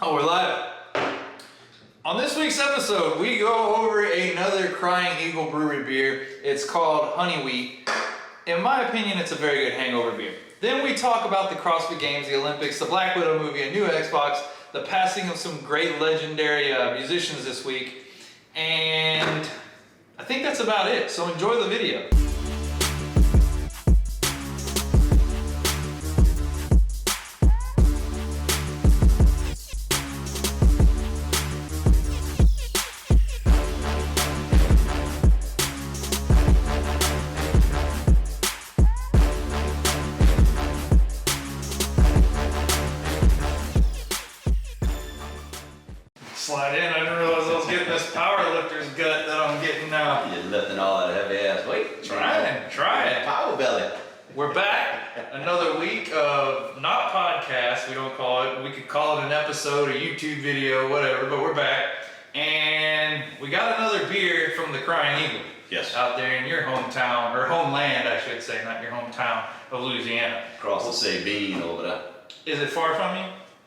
Oh, we're live. On this week's episode, we go over another Crying Eagle Brewery beer. It's called Honey Wheat. In my opinion, it's a very good hangover beer. Then we talk about the CrossFit Games, the Olympics, the Black Widow movie, a new Xbox, the passing of some great legendary musicians this week, and I think that's about it. So enjoy the video. Slide in. I didn't realize I was getting this powerlifter's gut that I'm getting now. You're lifting all that heavy ass weight. Try it. Power belly. We're back. Another week of not podcast. We don't call it. We could call it an episode, a YouTube video, whatever. But we're back, and we got another beer from the Crying Eagle. Yes. Out there in your hometown, or homeland, I should say, not your hometown of Louisiana. Across the Sabine over there. Is it far from you?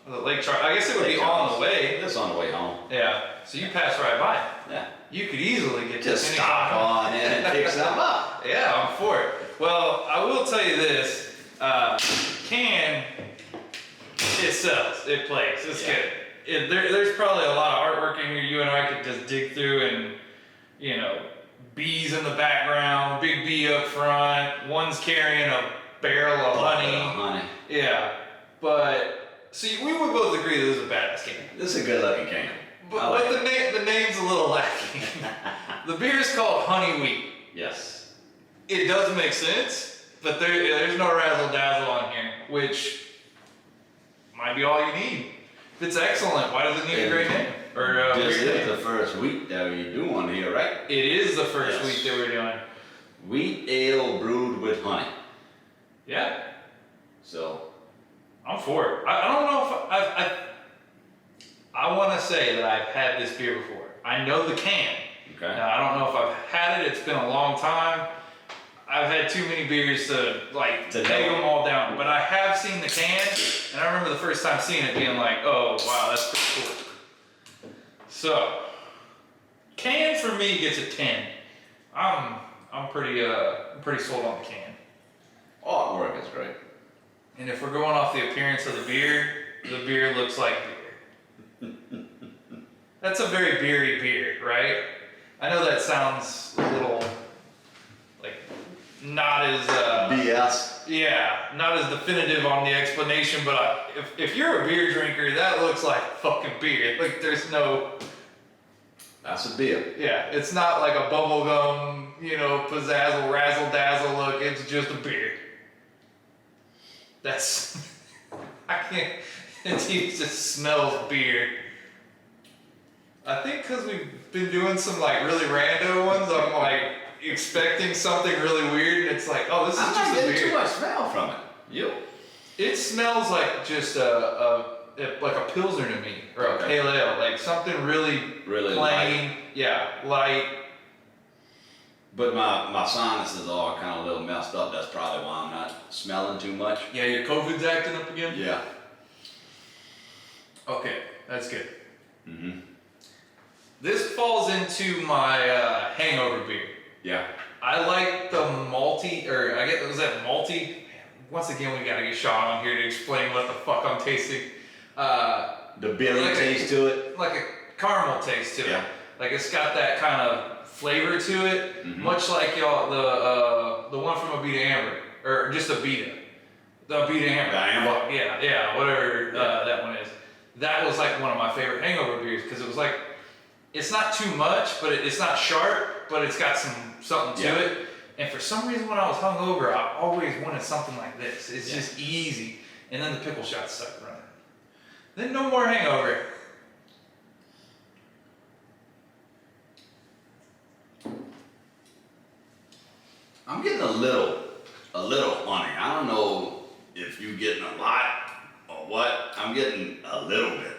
The Lake Charles. I guess it would be on the way. It's on the way home. Yeah. So you pass right by it. Yeah. You could easily get Just to stop on in and pick some up. Yeah, I'm for it. Well, I will tell you this. Can, it sells. It plays. It's good. There's probably a lot of artwork in here you and I could just dig through, and, you know, bees in the background, big bee up front, one's carrying a barrel of honey. Yeah. But, see, we would both agree this is a badass can. This is a good looking can. But the name's a little lacking. The beer is called Honey Wheat. Yes. It does make sense, but there's no razzle dazzle on here, which might be all you need. If it's excellent, why does it need a great name? Or this weird is name? the first wheat that we do on here, right? It is the first Yes. wheat that we're doing. Wheat ale brewed with honey. Yeah, So, I'm for it. I don't know if I want to say that I've had this beer before. I know the can. okay. Now, I don't know if I've had it. It's been a long time. I've had too many beers to To take know. them all down. But I have seen the can, and I remember the first time seeing it being like, oh, wow, that's pretty cool. So, can for me gets a 10. I'm pretty sold on the can. Artwork is great. And if we're going off the appearance of the beer looks like beer. That's a very beery beer, right? I know that sounds a little, like, not as, BS. yeah, not as definitive on the explanation, but if you're a beer drinker, that looks like fucking beer. Like, there's no, That's a beer. yeah, it's not like a bubblegum, you know, pizzazzle, razzle dazzle look. It's just a beer. That's, I can't, it just smells beer. I think because we've been doing some like really rando ones, I'm like expecting something really weird, and it's like, oh, this is I'm just not a getting beer. too much smell from it. You? It smells like just like a pilsner to me, or a Okay. pale ale, like something really Really plain, light. yeah, light. But my sinuses are kind of a little messed up. That's probably why I'm not smelling too much. Yeah, your COVID's acting up again? Yeah. Okay, that's good. Mm-hmm. This falls into my hangover beer. Yeah. I like the malty, or I guess, was that malty? Once again, we gotta get Sean on here to explain what the fuck I'm tasting. The berry Like taste to it. Like a caramel taste to it. Yeah. Like it's got that kind of flavor to it, Mhm. much like y'all the one from Abita Amber, or just Abita. The Abita Amber. The Amber? Yeah, whatever Yeah. that one is. That was like one of my favorite hangover beers because it was like, it's not too much, but it's not sharp, but it's got something to Yeah. it. And for some reason, when I was hungover, I always wanted something like this. It's Yeah. just easy. And then the pickle shots stuck running. Then no more hangover. I'm getting a little honey. I don't know if you're getting a lot or what. I'm getting a little bit.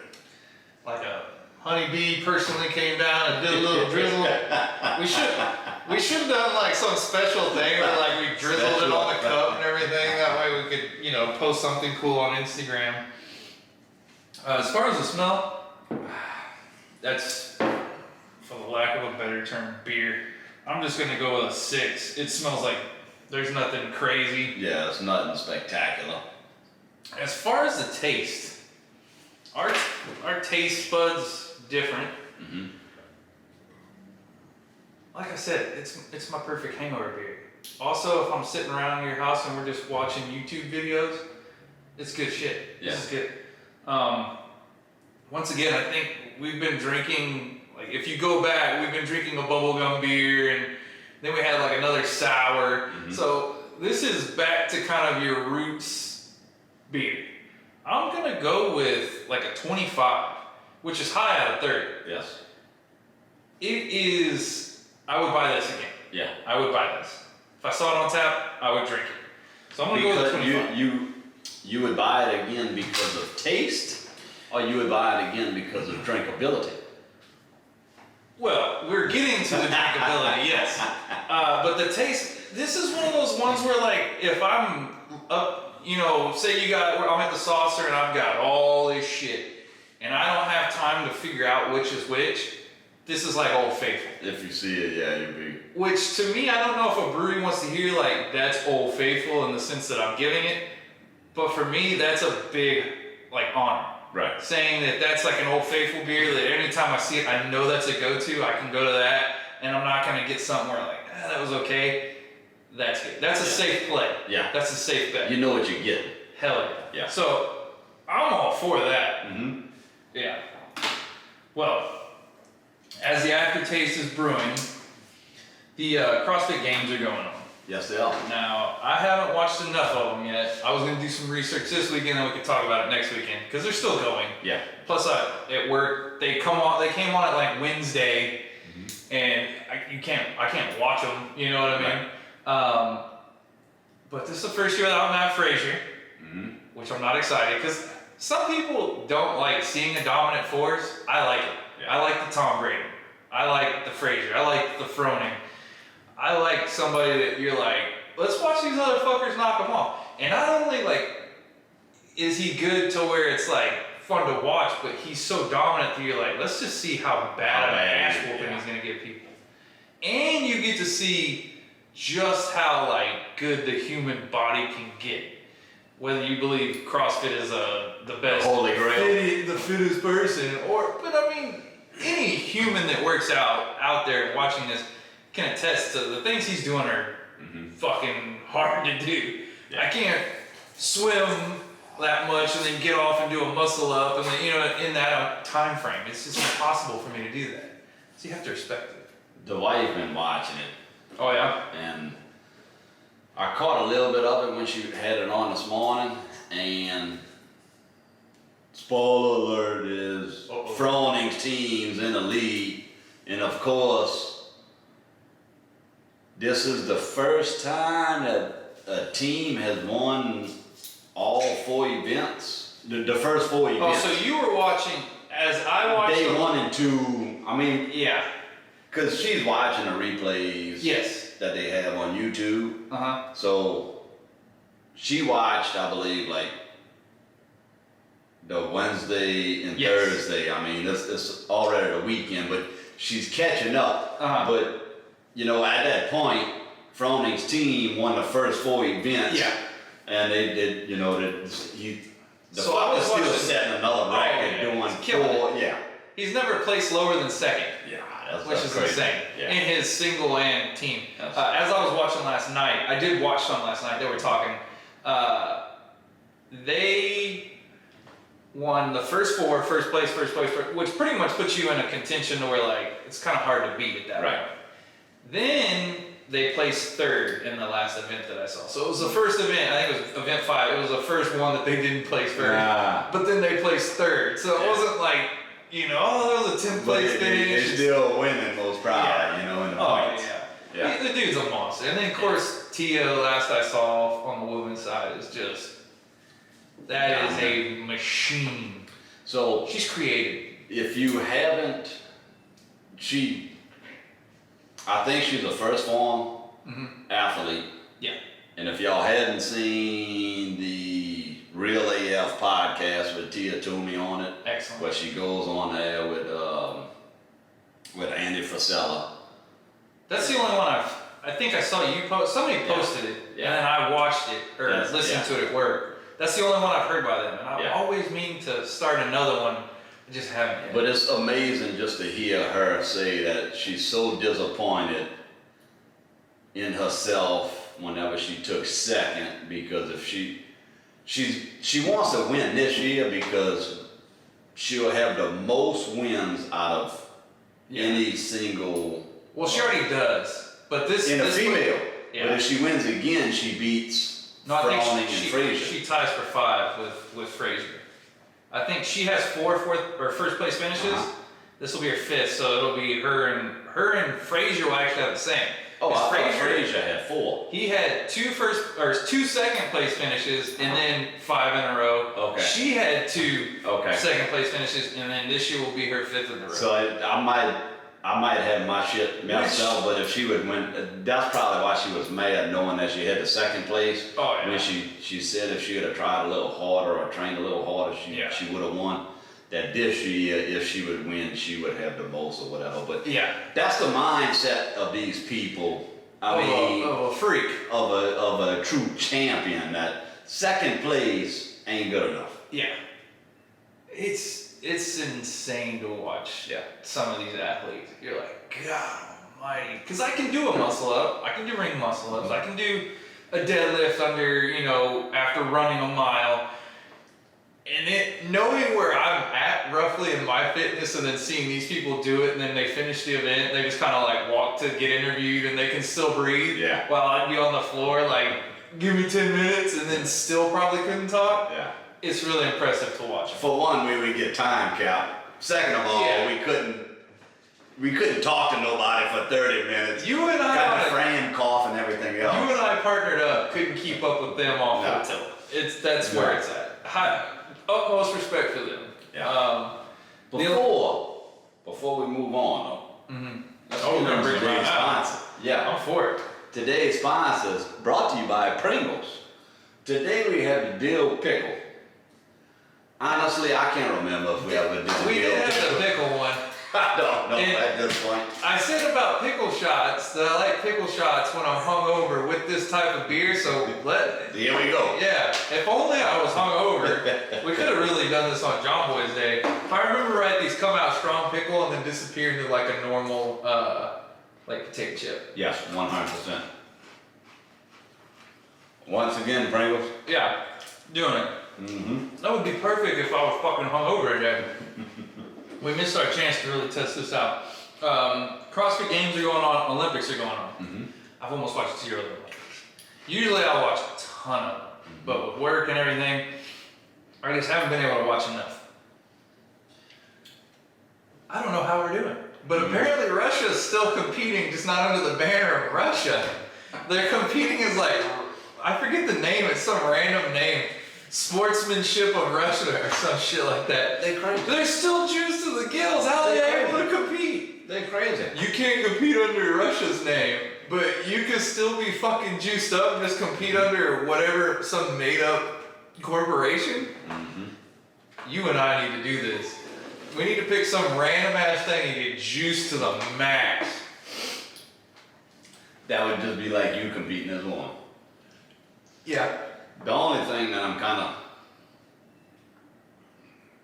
Like a honeybee personally came down and did a little drizzle. We should have done like some special thing where like we drizzled it on the cup and everything. That way we could, you know, post something cool on Instagram. As far as the smell, that's, for the lack of a better term, beer. I'm just gonna go with a 6. It smells like there's nothing crazy. Yeah, it's nothing spectacular. As far as the taste, our taste buds different. Mm-hmm. Like I said, it's my perfect hangover beer. Also, if I'm sitting around your house and we're just watching YouTube videos, it's good shit. Yeah. This is good. Once again, I think we've been drinking, like if you go back, we've been drinking a bubblegum beer and then we had like another sour. Mm-hmm. So this is back to kind of your roots beer. I'm gonna go with like a 25, which is high out of 30. Yes. It is, I would buy this again. Yeah. I would buy this. If I saw it on tap, I would drink it. So I'm gonna go with Because 25. you would buy it again because of taste, or you would buy it again because of drinkability. Well, we're getting to the drinkability, yes. But the taste, this is one of those ones where like, if I'm up, you know, say I'm at the saucer and I've got all this shit, and I don't have time to figure out which is which, this is like Old Faithful. If you see it, yeah, you'd be. Which to me, I don't know if a brewery wants to hear like, that's Old Faithful in the sense that I'm giving it, but for me, that's a big like honor. Right. Saying that that's like an Old Faithful beer that anytime I see it, I know that's a go-to. I can go to that, and I'm not gonna get something where like, that was okay. That's good. That's a safe play. Yeah. That's a safe bet. You know what you're getting. Hell yeah. Yeah. So I'm all for that. Mm-hmm. Yeah. Well, as the aftertaste is brewing, the CrossFit Games are going on. Yes, they are. Now, I haven't watched enough of them yet. I was going to do some research this weekend, and we could talk about it next weekend because they're still going. Yeah. Plus, at work, they came on at like Wednesday, and I can't watch them. You know what I mean? But this is the first year without Matt Frazier, which I'm not excited because some people don't like seeing a dominant force. I like it. Yeah. I like the Tom Brady. I like the Frazier. I like the Froning. I like somebody that you're like, let's watch these other fuckers knock them off. And not only like is he good to where it's like fun to watch, but he's so dominant that you're like, let's just see how bad of an ass whooping he's gonna give people. And you get to see just how like good the human body can get. Whether you believe CrossFit is the best, Holy grail. the fittest person, but I mean, any human that works out there watching this can attest to the things he's doing are fucking hard to do. Yeah. I can't swim that much and then get off and do a muscle up and then, in that time frame. It's just impossible for me to do that. So you have to respect it. The wife been watching it, Oh yeah? and I caught a little bit of it when she had it on this morning, and spoiler alert is Froning's team's in the lead, and of course, this is the first time that a team has won all 4 events. The first 4 events. Oh, so you were watching as I watched. Day 1 and 2. I mean, Yeah. because she's watching the replays. Yes. That they have on YouTube. Uh-huh. So she watched, I believe, like the Wednesday and Yes. Thursday. I mean, it's already the weekend, but she's catching up. Uh-huh. But at that point, Froning's team won the first 4 events. Yeah. And they did, the So I fuck was is still watching- setting another record yeah. doing He's killing 4. Yeah. He's never placed lower than second. Yeah. Which is crazy. insane. Yeah. In his single and team. Yes. As I was watching last night, I did watch some last night. They were talking. They won the first 4, first place, which pretty much puts you in a contention to where like it's kind of hard to beat at that Right. point. Then they placed 3rd in the last event that I saw. So it was the first event. I think it was event 5. It was the first one that they didn't place first. Ah. But then they placed 3rd. So it Yeah. wasn't like that was a 10th But place they finish. still winning most proud, Yeah. in the Oh points. yeah. Yeah. The dude's a monster. And then of course Tia, last I saw on the women's side, is just that is a machine. So She's creative. if you haven't, I think she's a first form athlete. Yeah. And if y'all hadn't seen the Real AF podcast with Tia Toomey on it. Excellent. Where she goes on there with Andy Frisella. That's the only one I think I saw you post. Somebody posted it, Yeah. and then I watched it or listened to it at work. That's the only one I've heard by them, and I always mean to start another one. I just haven't yet. But it's amazing just to hear her say that she's so disappointed in herself whenever she took second, because if she wants to win this year because she'll have the most wins out of any single. Well, she already does, but this in a this female. one- But if she wins again, she beats No, I Froning think and Frazier. she ties for 5 with Frazier. I think she has 4 first place finishes. This will be her 5th, so it'll be her and Frazier will actually have the same. Oh, I 'Cause thought Frazier had 4. He had 2 second place finishes and then 5 in a row. Okay. She had 2 Okay. second place finishes, and then this year will be her 5th in a row. So I might have my shit messed up, but if she would win, that's probably why she was mad, knowing that she had the second place. Oh, yeah. When she said if she had tried a little harder or trained a little harder, she would have won. That this year, if she would win, she would have the most or whatever. But yeah. that's the mindset of these people. I mean, of a freak. of a true champion. That second place ain't good enough. Yeah. It's insane to watch Yeah. some of these athletes. You're like, God almighty. Because I can do a muscle up. I can do ring muscle ups. I can do a deadlift under, after running a mile. And knowing where I'm at roughly in my fitness, and then seeing these people do it, and then they finish the event, they just kind of like walk to get interviewed, and they can still breathe. Yeah. While I'd be on the floor like, give me 10 minutes, and then still probably couldn't talk. Yeah. It's really impressive to watch. For one, we would get time cap. Second of all, we couldn't talk to nobody for 30 minutes. You and I, Got the frame, cough, and everything else. you and I partnered up, couldn't keep up with them off the tilt. That's where it's at. Utmost respect for them. Yeah. Before we move on though. Let's Oh, we're get gonna into bring today's mine out. sponsor. Yeah. I'm for it. Today's sponsor is brought to you by Pringles. Today we have the dill pickle. Honestly, I can't remember if we ever did the We dill did have the pickle. pickle one. I don't know And- at this point. I said about pickle shots that I like pickle shots when I'm hungover with this type of beer, so Here we go. yeah, if only I was hungover. We could have really done this on John Boy's Day. If I remember right, these come out strong pickle and then disappear into like a normal, like potato chip. Yes, 100%. Once again, Pringles. Yeah, doing it. Mm-hmm. That would be perfect if I was fucking hungover again. We missed our chance to really test this out. CrossFit Games are going on, Olympics are going on. Mm-hmm. I've almost watched 0 of the Olympics. Usually I watch a ton of them, but with work and everything, I just haven't been able to watch enough. I don't know how we're doing, but apparently Russia is still competing, just not under the banner of Russia. They're competing as like, I forget the name, it's some random name. Sportsmanship of Russia or some shit like that. They crazy. They're still juiced to the gills. How are they able to compete? They crazy. You can't compete under Russia's name, but you can still be fucking juiced up and just compete under whatever, some made up corporation. You and I need to do this. We need to pick some random ass thing and get juiced to the max. That would just be like you competing as one. Yeah. The only thing that I'm kind of,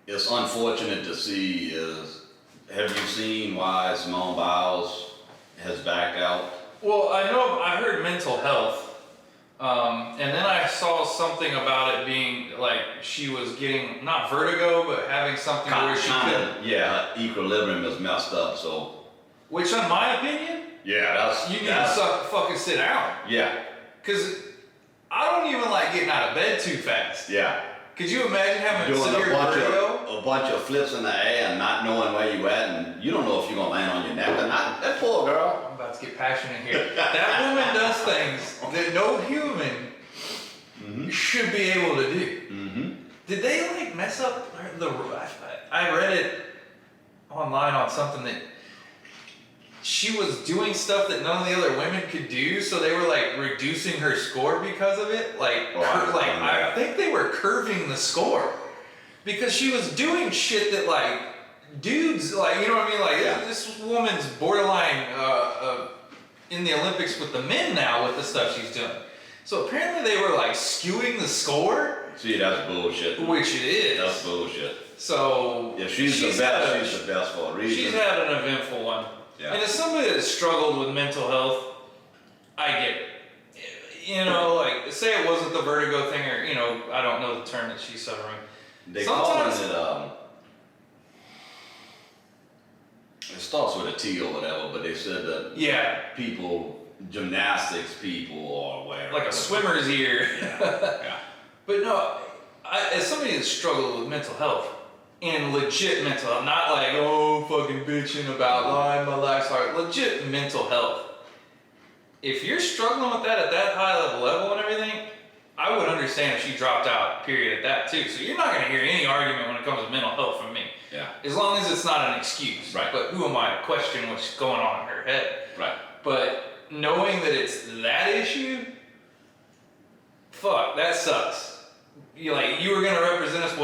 it's unfortunate to see is, have you seen why Simone Biles has backed out? Well, I heard mental health. And then I saw something about it being like she was getting, not vertigo, but having something where she could. Yeah, her equilibrium is messed up, so. Which, in my opinion, Yeah, that's. you need to fucking sit down. Yeah, Because I don't even like getting out of bed too fast. yeah. Could you imagine having Doing severe vertigo? a bunch of flips in the air and not knowing where you at, and you don't know if you're gonna land on your neck or not. That poor girl. I'm about to get passionate here. That woman does things that no human should be able to do. Mm-hmm. Did they like mess up the? I read it online on something that she was doing stuff that none of the other women could do, so they were like reducing her score because of it. I think they were curving the score because she was doing shit that like dudes like, you know what I mean? Like this woman's borderline in the Olympics with the men now with the stuff she's doing. So apparently they were like skewing the score. See, that's bullshit. Which it is. That's bullshit. So if she's the best, she's the best for a reason. She's had an eventful one. Yeah. And as somebody that struggled with mental health, I get it. You know, like, say it wasn't the vertigo thing, or, you know, I don't know the term that she's suffering. They call it, it starts with a T or whatever, but they said that people, gymnastics people or whatever. Like a swimmer's ear. Yeah. But no, as somebody that struggled with mental health, and legit mental health, not like, oh, fucking bitching about lying, my life's hard. Legit mental health. If you're struggling with that at that high level and everything, I would understand if she dropped out, period, at that too. So you're not going to hear any argument when it comes to mental health from me. Yeah. As long as it's not an excuse. Right. But who am I to question what's going on in her head? Right. But knowing that it's that issue, fuck, that sucks. You were gonna represent us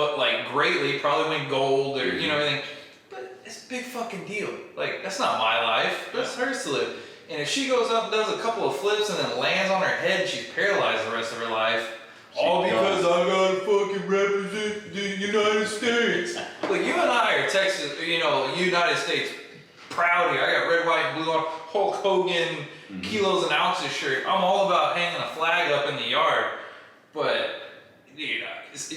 greatly, probably win gold or you know everything, but it's a big fucking deal. Like that's not my life, that's hers to live. And if she goes up and does a couple of flips and then lands on her head, and she's paralyzed the rest of her life. All because I gotta fucking represent the United States. Like you and I are Texas, United States proud here. I got red, white, and blue on Hulk Hogan kilos and ounces shirt. I'm all about hanging a flag up in the yard, but.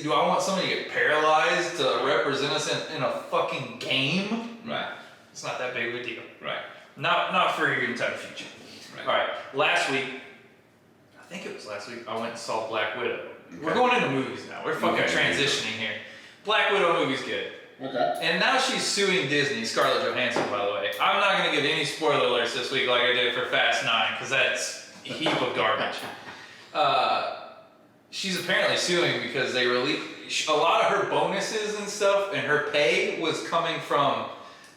Do I want somebody to get paralyzed to represent us in a fucking game? Right. It's not that big of a deal. Right. Not for your entire future. Right. All right. Last week, I think it was last week, I went and saw Black Widow. Okay. We're going into movies now. We're fucking Okay. transitioning here. Black Widow movie's good. Okay. And now she's suing Disney, Scarlett Johansson, by the way. I'm not going to give any spoiler alerts this week like I did for Fast 9, because that's a heap of garbage. She's apparently suing because they released a lot of her bonuses and stuff, and her pay was coming from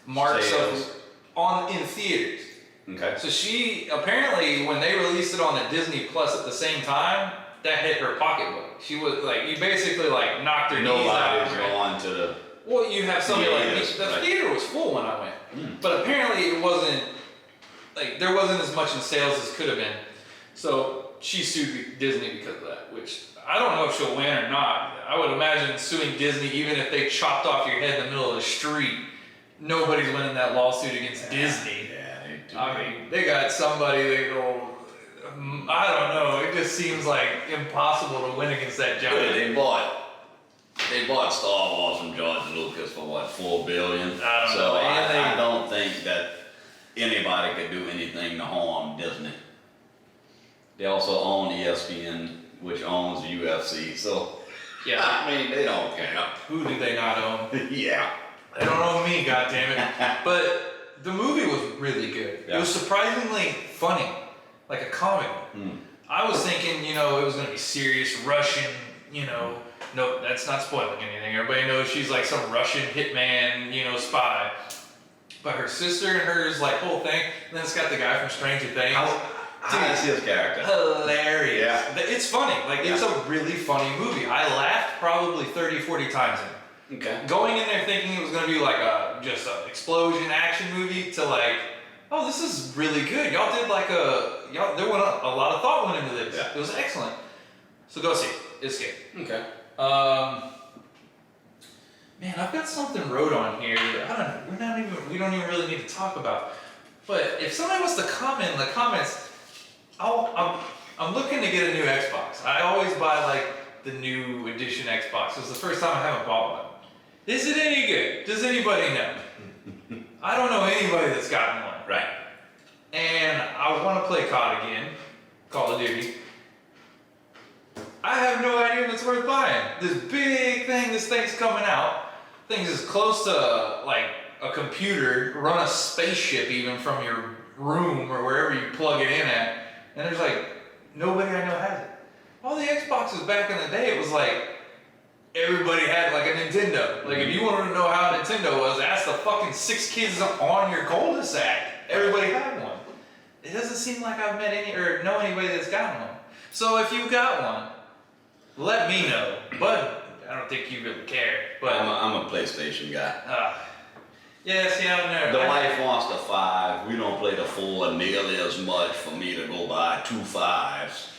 marks in theaters. Okay. So she apparently, when they released it on the Disney Plus at the same time, that hit her pocketbook. She was like, you basically like knocked her knees out. Nobody's going to the. Well, you have somebody like me. Yes, The right. theater was full when I went, but apparently it wasn't like there wasn't as much in sales as could have been. So she sued Disney because of that, which I don't know if she'll win or not. I would imagine suing Disney, even if they chopped off your head in the middle of the street, nobody's winning that lawsuit against Disney. Yeah, they do. I mean, they got somebody they go. I don't know. It just seems like impossible to win against that Yeah, giant. they bought Star Wars from George Lucas for what, $4 billion? I don't so know. I don't think that anybody could do anything to harm Disney. They also own ESPN, which owns the UFC. So Yeah. I mean, they don't care. Who do they not own? Yeah. They don't own me, goddammit. But the movie was really good. Yeah. It was surprisingly funny, like a comedy. I was thinking, it was gonna be serious, Russian, no, that's not spoiling anything. Everybody knows she's like some Russian hitman, spy. But her sister and hers, like, whole thing, and then it's got the guy from Stranger Things. How is his character? Hilarious. Yeah. It's funny. Like, it's a really funny movie. I laughed probably 30, 40 times in it. Okay. Going in there thinking it was going to be like just an explosion action movie to like, oh, this is really good. Y'all did like there went a lot of thought went into this. Yeah. It was excellent. So go see it. It's good. Okay. Man, I've got something wrote on here that we don't even really need to talk about. But if somebody wants to comment in the comments, I'm looking to get a new Xbox. I always buy like the new edition Xbox. It's the first time I haven't bought one. Is it any good? Does anybody know? I don't know anybody that's gotten one. Right. And I want to play COD again, Call of Duty. I have no idea if it's worth buying. This big thing, this thing's coming out. Thing's as close to like a computer, run a spaceship even from your room or wherever you plug it in at. And there's like, nobody I know has it. All the Xboxes back in the day, it was like, everybody had like a Nintendo. Like if you wanted to know how Nintendo was, ask the fucking 6 kids on your cul-de-sac. Everybody had one. It doesn't seem like I've met any or know anybody that's got one. So if you got one, let me know. But I don't think you really care. But I'm a PlayStation guy. yeah, see, I don't know. The wife wants the 5. We don't play the 4 nearly as much for me to go buy 2 5s.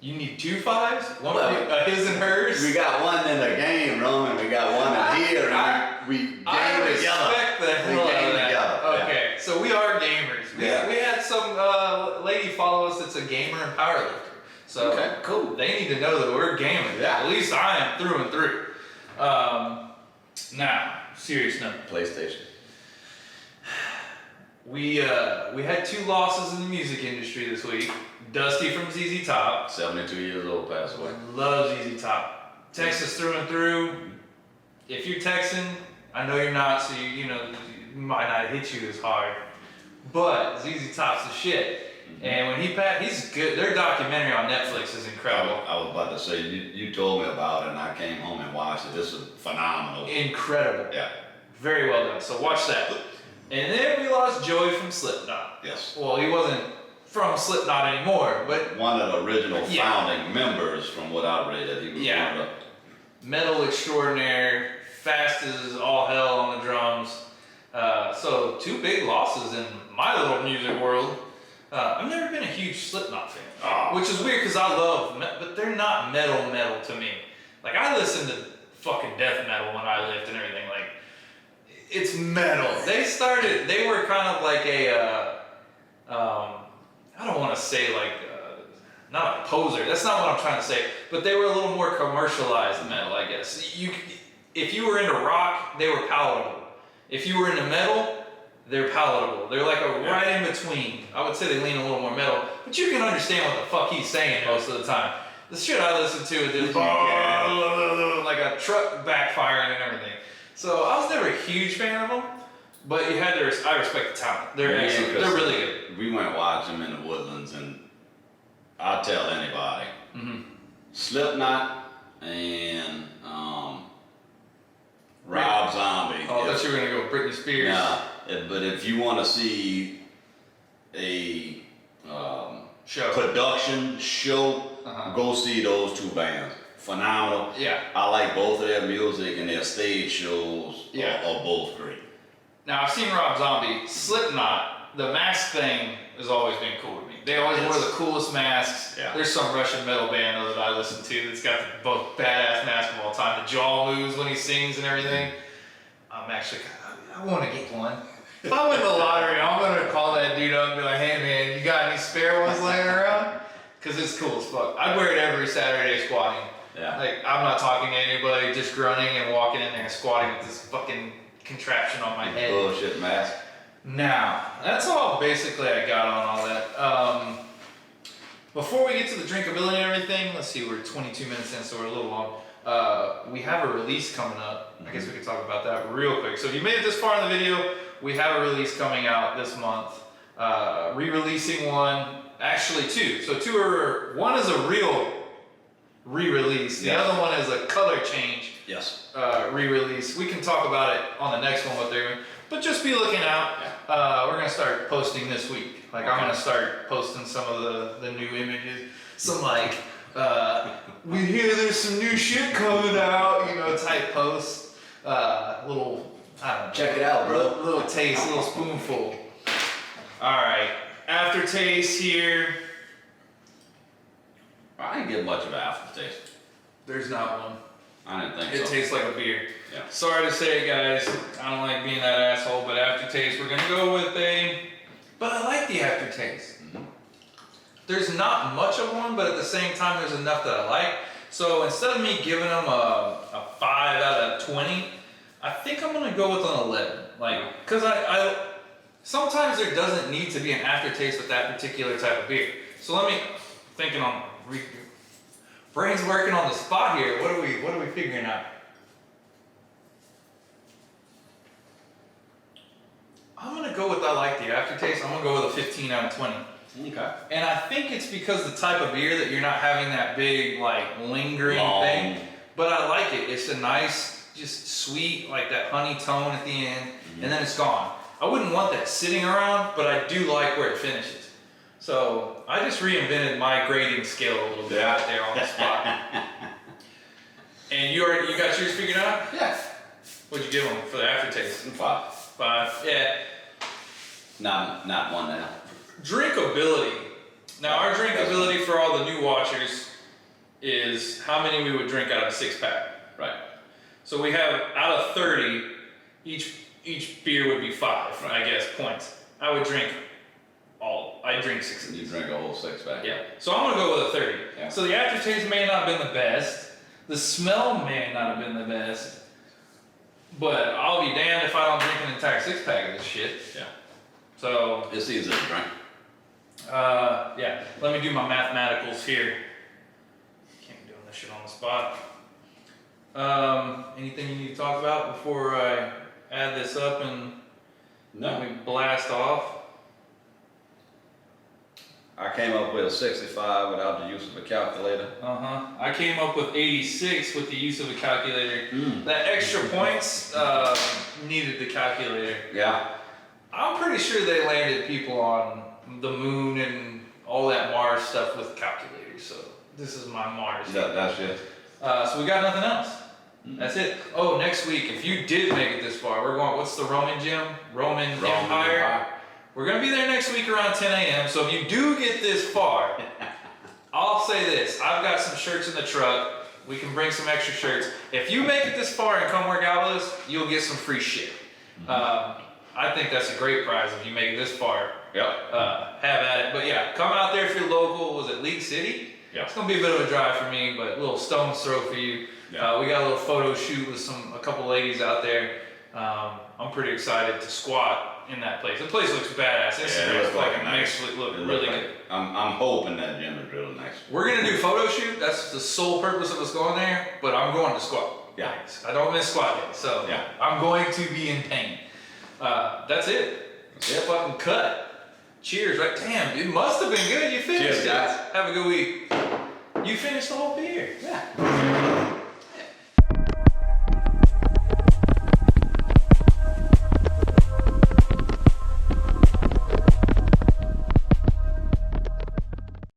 You need 2 5s? One Well, for his and hers? We got one in the game room and we got one in here and we game I together. respect the We hell out game of that. together. Okay, so we are gamers. We had some lady follow us that's a gamer and powerlifter. So Okay, cool. they need to know that we're gamers. Yeah. At least I am through and through. Now, serious note. PlayStation. We had 2 losses in the music industry this week. Dusty from ZZ Top. 72 years old, passed away. Love ZZ Top. Texas through and through. If you're Texan, I know you're not, so you might not hit you as hard. But ZZ Top's the shit. And when he's good. Their documentary on Netflix is incredible. I was about to say, you told me about it and I came home and watched it. This is phenomenal. Incredible. Yeah. Very well done. So watch that. And then we lost Joey from Slipknot. Yes. Well, he wasn't from Slipknot anymore, but One of the original Yeah. founding members, from what I read, that he was Yeah. one of metal extraordinaire, fast as all hell on the drums. So 2 big losses in my little music world. I've never been a huge Slipknot fan, Oh. which is weird because I love, but they're not metal to me. Like I listen to fucking death metal when I lift and everything. Like it's metal. They were kind of like a, I don't want to say like, not a poser. That's not what I'm trying to say. But they were a little more commercialized metal, I guess. If you were into rock, they were palatable. If you were into metal, they're palatable. They're like a right in between. I would say they lean a little more metal, but you can understand what the fuck he's saying most of the time. The shit I listen to is just like a truck backfiring and everything. So I was never a huge fan of them, but I respect the talent. They're Yeah, excellent. because They're really good. We went watch them in the Woodlands, and I'll tell anybody, Slipknot and Rob Zombie. Oh, I thought you were gonna go Britney Spears. Nah, but if you want to see a Show. production show, Uh-huh. go see those 2 bands. Phenomenal. Yeah. I like both of their music, and their stage shows Yeah. are both great. Now I've seen Rob Zombie. Slipknot, the mask thing has always been cool to me. They always Yes. wore the coolest masks. Yeah. There's some Russian metal band though that I listen to that's got the most badass mask of all time. The jaw moves when he sings and everything. I want to get one. If I win the lottery, I'm gonna call that dude up and be like, hey man, you got any spare ones laying around? Cause it's cool as fuck. I'd wear it every Saturday squatting. Yeah. Like, I'm not talking to anybody, just grunting and walking in there and squatting with this fucking contraption on my head. Bullshit mask. Now, that's all basically I got on all that. Before we get to the drinkability and everything, let's see, we're 22 minutes in, so we're a little long. We have a release coming up. I guess we could talk about that real quick. So if you made it this far in the video, we have a release coming out this month. Re-releasing one, actually 2. So one is a real re-release. The Yeah. other one is a color change Yes. re-release. We can talk about it on the next one what they're doing, but just be looking out. We're gonna start posting this week. Like I'm gonna start posting some of the new images. Some like we hear there's some new shit coming out, type posts. Little I don't know. Check it out, bro. Little taste, little spoonful. All right, aftertaste here. I didn't get much of an aftertaste. There's not one. I didn't think It so. tastes like a beer. Yeah. Sorry to say it, guys. I don't like being that asshole, but aftertaste, we're gonna go with but I like the aftertaste. There's not much of one, but at the same time, there's enough that I like. So instead of me giving them a 5 out of 20, I think I'm gonna go with an 11. Like, cause I sometimes there doesn't need to be an aftertaste with that particular type of beer. So brain's working on the spot here. What are we figuring out? I'm gonna go with I like the aftertaste. I'm gonna go with a 15 out of 20. Okay. And I think it's because the type of beer that you're not having that big like lingering Long. thing. But I like it. It's a nice, just sweet, like that honey tone at the end, and then it's gone. I wouldn't want that sitting around, but I do like where it finishes. So I just reinvented my grading scale a little bit out there on the spot. And you got yours figured out? Yeah. What'd you give them for the aftertaste? 5. 5. Yeah. Not one now. Drinkability. Now our drinkability for all the new watchers is how many we would drink out of a 6-pack. Right. So we have out of 30, each beer would be 5, I guess, points. I would drink I drink 6 of You these. drink a whole 6-pack. Yeah. So I'm gonna go with a 30. Yeah. So the aftertaste may not have been the best. The smell may not have been the best. But I'll be damned if I don't drink an entire 6-pack of this shit. Yeah. So It's easy to drink. yeah. Let me do my mathematicals here. Can't be doing this shit on the spot. Anything you need to talk about before I add this up and No. we blast off? I came up with a 65 without the use of a calculator. I came up with 86 with the use of a calculator. That extra points needed the calculator. Yeah. I'm pretty sure they landed people on the moon and all that Mars stuff with calculators. So this is my Mars. That's it. So we got nothing else. That's it. Oh, next week, if you did make it this far, we're going, what's the Roman gym? Roman Empire. We're going to be there next week around 10 a.m. So if you do get this far, I'll say this. I've got some shirts in the truck. We can bring some extra shirts. If you make it this far and come work out with us, you'll get some free shit. I think that's a great prize if you make it this far. Yep. Have at it. But yeah, come out there if you're local. Was it League City? Yeah. It's going to be a bit of a drive for me, but a little stone's throw for you. Yeah. We got a little photo shoot with a couple ladies out there. I'm pretty excited to squat in that place. The place looks badass. Instagram's like makes it look really good. I'm hoping that gym is really nice. We're gonna do photo shoot. That's the sole purpose of us going there. But I'm going to squat. Yeah. I don't miss squat days, so Yeah. I'm going to be in pain. That's it. Yep. Fucking cut. Cheers. Right? Damn, it must have been good. You finished Cheers, it. guys. Have a good week. You finished the whole beer. Yeah.